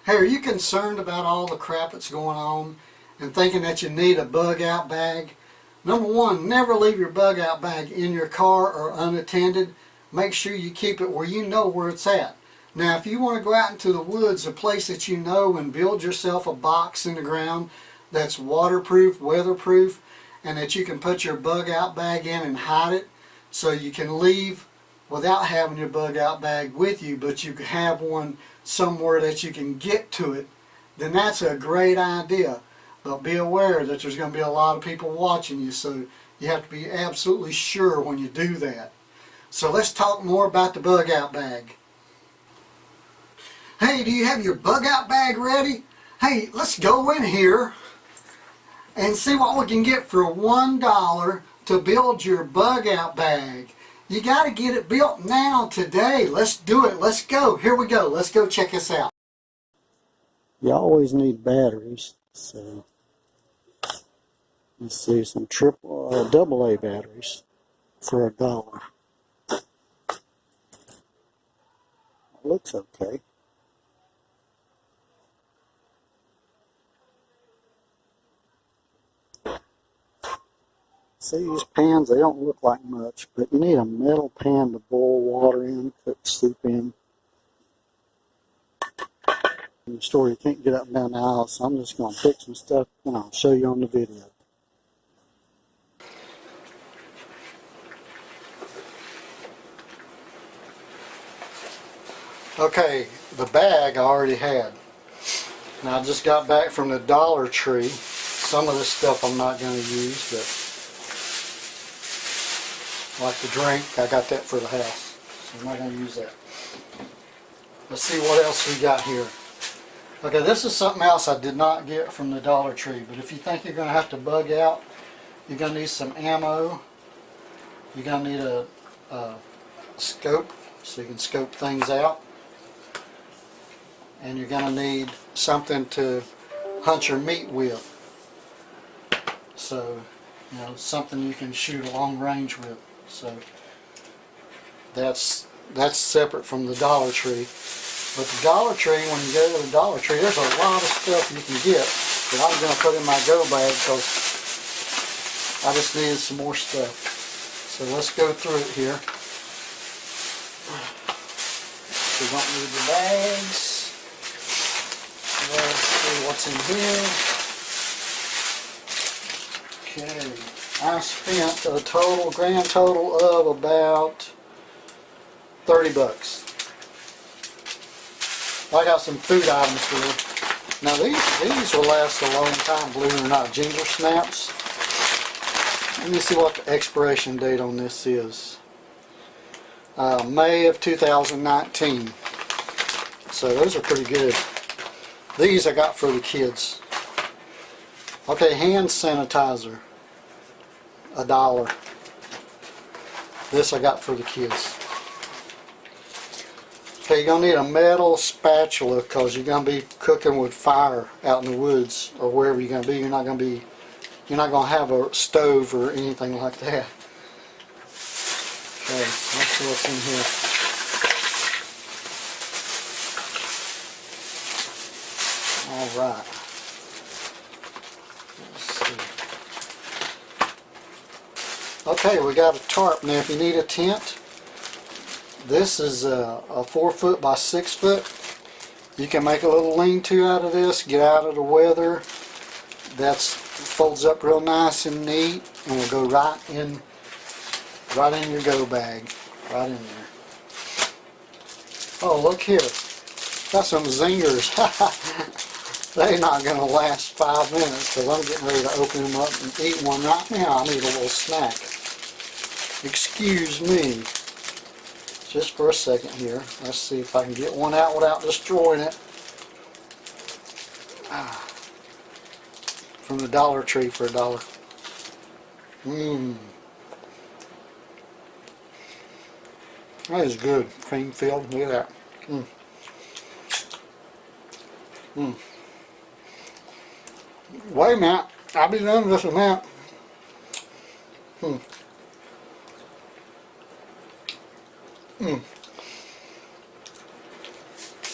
Hey, are you concerned about all the crap that's going on and thinking that you need a bug out bag? Number one, never leave your bug out bag in your car or unattended. Make sure you keep it where you know where it's at. Now, if you want to go out into the woods, a place that you know, and build yourself a box in the ground that's waterproof, weatherproof, and that you can put your bug out bag in and hide it, so you can leave without having your bug out bag with you, but you can have one somewhere that you can get to it, then that's a great idea. But be aware that there's going to be a lot of people watching you, so you have to be absolutely sure when you do that. So let's talk more about the bug out bag. Hey, do you have your bug out bag ready? Hey, let's go in here and see what we can get for $1 to build your bug out bag. You got to get it built now, today. Let's do it. Let's go. Here we go. Let's go check this out. You always need batteries, so let's see, some double A batteries for $1. Looks okay. See, these pans, they don't look like much, but you need a metal pan to boil water in, cook soup in. In the store, you can't get up and down the aisle, so I'm just going to pick some stuff and I'll show you on the video. Okay, the bag I already had. Now I just got back from the Dollar Tree. Some of this stuff I'm not going to use, but like the drink, I got that for the house, so I'm not going to use that. Let's see what else we got here. Okay, this is something else I did not get from the Dollar Tree, but if you think you're going to have to bug out, you're going to need some ammo. You're going to need a scope, so you can scope things out. And you're going to need something to hunt your meat with. So, you know, something you can shoot a long range with. So, that's separate from the Dollar Tree. But the Dollar Tree, when you go to the Dollar Tree, there's a lot of stuff you can get that I'm going to put in my go bag because I just needed some more stuff. So let's go through it here. We don't need the bags. Let's see what's in here. Okay, I spent a grand total of about 30 bucks. I got some food items here. Now these will last a long time, believe it or not. Ginger snaps. Let me see what the expiration date on this is. May of 2019. So those are pretty good. These I got for the kids. Okay, hand sanitizer. $1. This I got for the kids. Okay, you're going to need a metal spatula because you're going to be cooking with fire out in the woods or wherever you're going to be. You're not going to have a stove or anything like that. Okay, let's see what's in here. Alright. Let's see. Okay, we got a tarp. Now if you need a tent, this is a 4 foot by 6 foot. You can make a little lean-to out of this, get out of the weather. That folds up real nice and neat and will go right in your go bag. Right in there. Oh, look here. Got some zingers. They're not going to last 5 minutes because I'm getting ready to open them up and eat one right now. I need a little snack. Excuse me. Just for a second here. Let's see if I can get one out without destroying it. From the Dollar Tree for $1. That is good. Cream filled. Look at that. Wait a minute. I'll be done with this in a minute.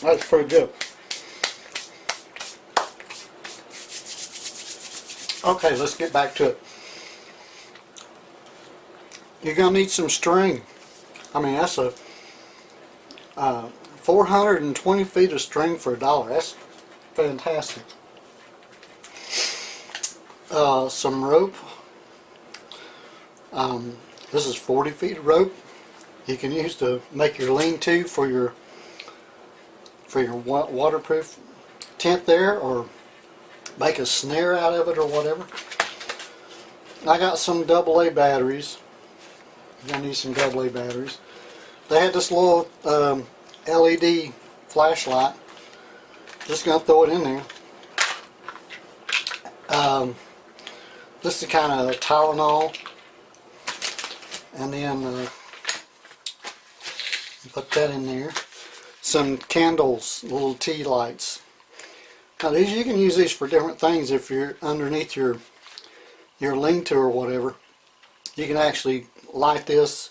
That's pretty good. Okay, let's get back to it. You're going to need some string. I mean, that's a 420 feet of string for $1. That's fantastic. Some rope. This is 40 feet of rope. You can use to make your lean-to for your waterproof tent there, or make a snare out of it or whatever. I got some AA batteries. You're going to need some AA batteries. They had this little LED flashlight. Just going to throw it in there. This is kind of Tylenol. And then put that in there. Some candles, little tea lights. Now these, you can use these for different things. If you're underneath your lean-to or whatever, you can actually light this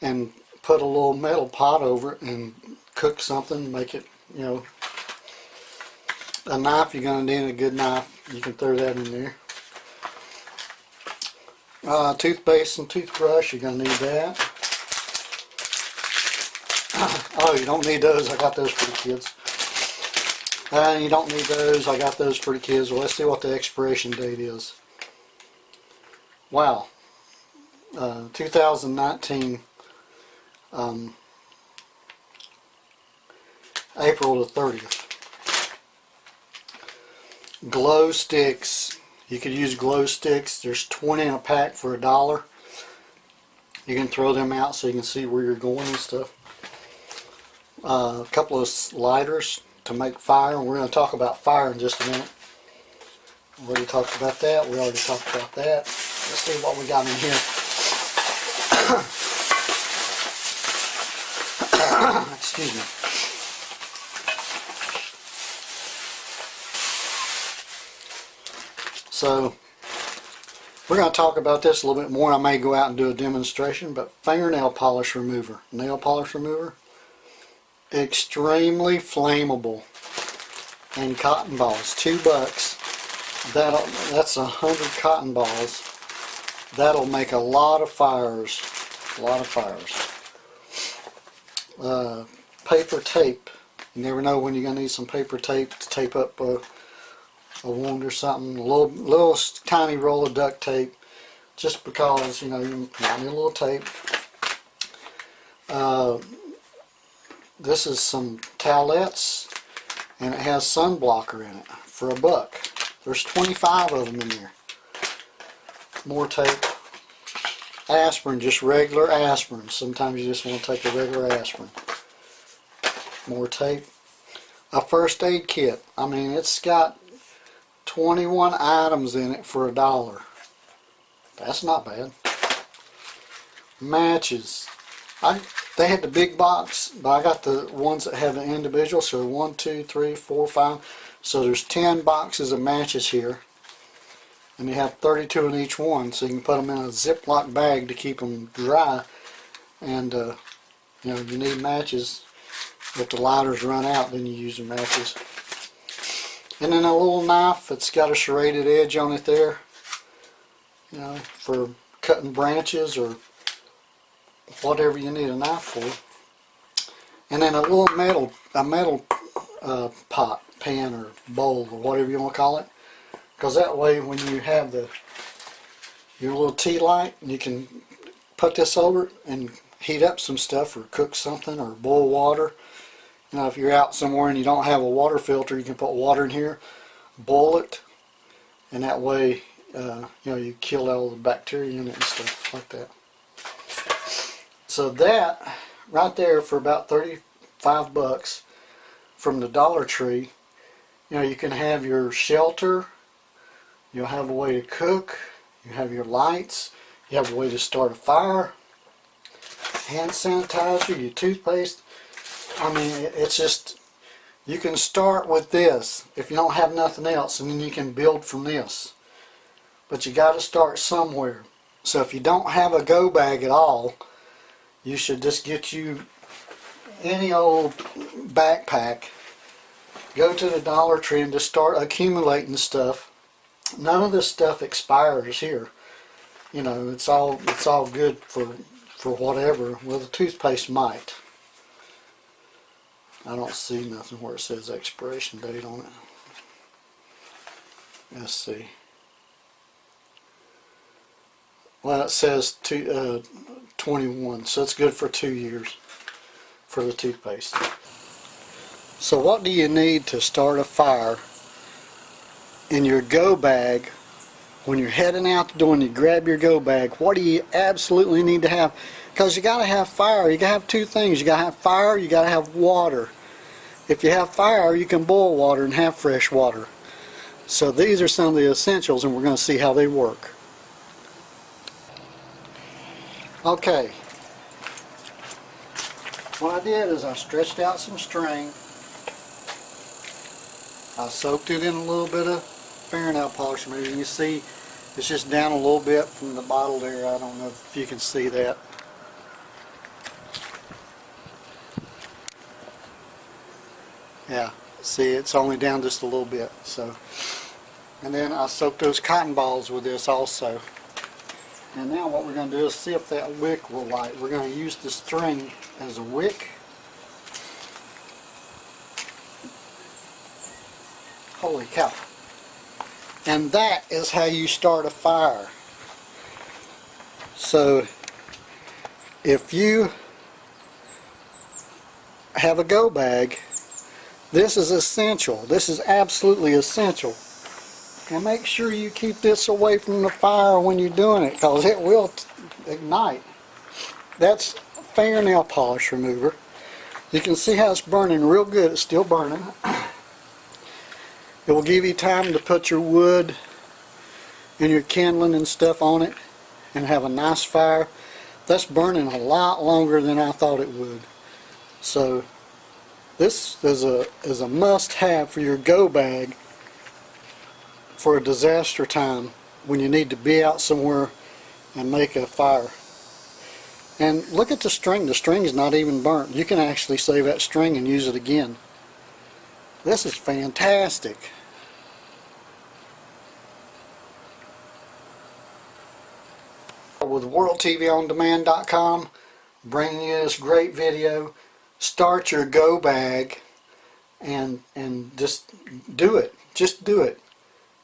and put a little metal pot over it and cook something, make it, you know, a knife. You're going to need a good knife. You can throw that in there. Toothpaste and toothbrush, you're going to need that. Oh, you don't need those. I got those for the kids. You don't need those. I got those for the kids. Well, let's see what the expiration date is. Wow. 2019. April the 30th. Glow sticks. You could use glow sticks. There's 20 in a pack for $1. You can throw them out so you can see where you're going and stuff. A couple of lighters to make fire. We're going to talk about fire in just a minute. We already talked about that. We already talked about that. Let's see what we got in here. Excuse me. So we're going to talk about this a little bit more. I may go out and do a demonstration, but fingernail polish remover, nail polish remover, extremely flammable, and cotton balls, $2. That's 100 cotton balls. That'll make a lot of fires, paper tape. You never know when you're going to need some paper tape to tape up a wound or something. A little tiny roll of duct tape, just because, you know, you might need a little tape. This is some towelettes, and it has sunblocker in it for $1. There's 25 of them in there. More tape. Aspirin, just regular aspirin. Sometimes you just want to take a regular aspirin. More tape. A first aid kit. I mean, it's got 21 items in it for $1. That's not bad. Matches. They had the big box, but I got the ones that have the individual. So 1, 2, 3, 4, 5. So there's 10 boxes of matches here. And you have 32 in each one. So you can put them in a Ziploc bag to keep them dry. And, you know, you need matches. If the lighters run out, then you use the matches. And then a little knife that's got a serrated edge on it there, you know, for cutting branches or whatever you need a knife for. And then a little metal pot, pan, or bowl, or whatever you want to call it, because that way when you have your little tea light, you can put this over it and heat up some stuff, or cook something, or boil water. You know, if you're out somewhere and you don't have a water filter, you can put water in here, boil it, and that way, you know, you kill all the bacteria in it and stuff like that. So that right there for about $35 from the Dollar Tree, you know, you can have your shelter, you'll have a way to cook, you have your lights, you have a way to start a fire, hand sanitizer, your toothpaste. I mean, it's just, you can start with this if you don't have nothing else, and then you can build from this. But you got to start somewhere. So if you don't have a go bag at all, you should just get you any old backpack, go to the Dollar Tree and just start accumulating stuff. none of this stuff expires here. You know, it's all good for whatever. Well, the toothpaste might. I don't see nothing where it says expiration date on it. Let's see. Well, it says 21, so it's good for 2 years for the toothpaste. So what do you need to start a fire in your go bag? When you're heading out the door and you grab your go bag, what do you absolutely need to have? Because you got to have fire. You got to have two things. You got to have fire, you got to have water. If you have fire, you can boil water and have fresh water. So these are some of the essentials, and we're going to see how they work. Okay. What I did is I stretched out some string. I soaked it in a little bit of fingernail polish remover. You see it's just down a little bit from the bottle there. I don't know if you can see that. Yeah, see, it's only down just a little bit. So, and then I soaked those cotton balls with this also. And now what we're going to do is see if that wick will light. We're going to use the string as a wick. Holy cow. And that is how you start a fire. So if you have a go bag, this is essential. This is absolutely essential. And make sure you keep this away from the fire when you're doing it, because it will ignite. That's fingernail polish remover. You can see how it's burning real good. It's still burning. It will give you time to put your wood and your kindling and stuff on it and have a nice fire. That's burning a lot longer than I thought it would. So this is a must-have for your go bag for a disaster time when you need to be out somewhere and make a fire. And look at the string. The string is not even burnt. You can actually save that string and use it again. This is fantastic. With WorldTVOnDemand.com, bringing you this great video. Start your go bag and just do it. Just do it.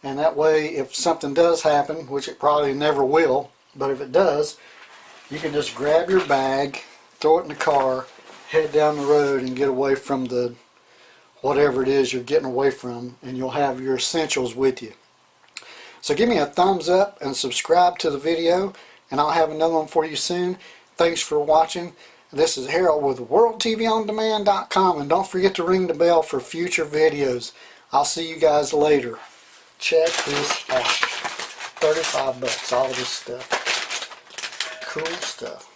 And that way, if something does happen, which it probably never will, but if it does, you can just grab your bag, throw it in the car, head down the road and get away from the whatever it is you're getting away from, and you'll have your essentials with you. So give me a thumbs up and subscribe to the video, and I'll have another one for you soon. Thanks for watching. This is Harold with WorldTVOnDemand.com, and don't forget to ring the bell for future videos. I'll see you guys later. Check this out. $35, all of this stuff. Cool stuff.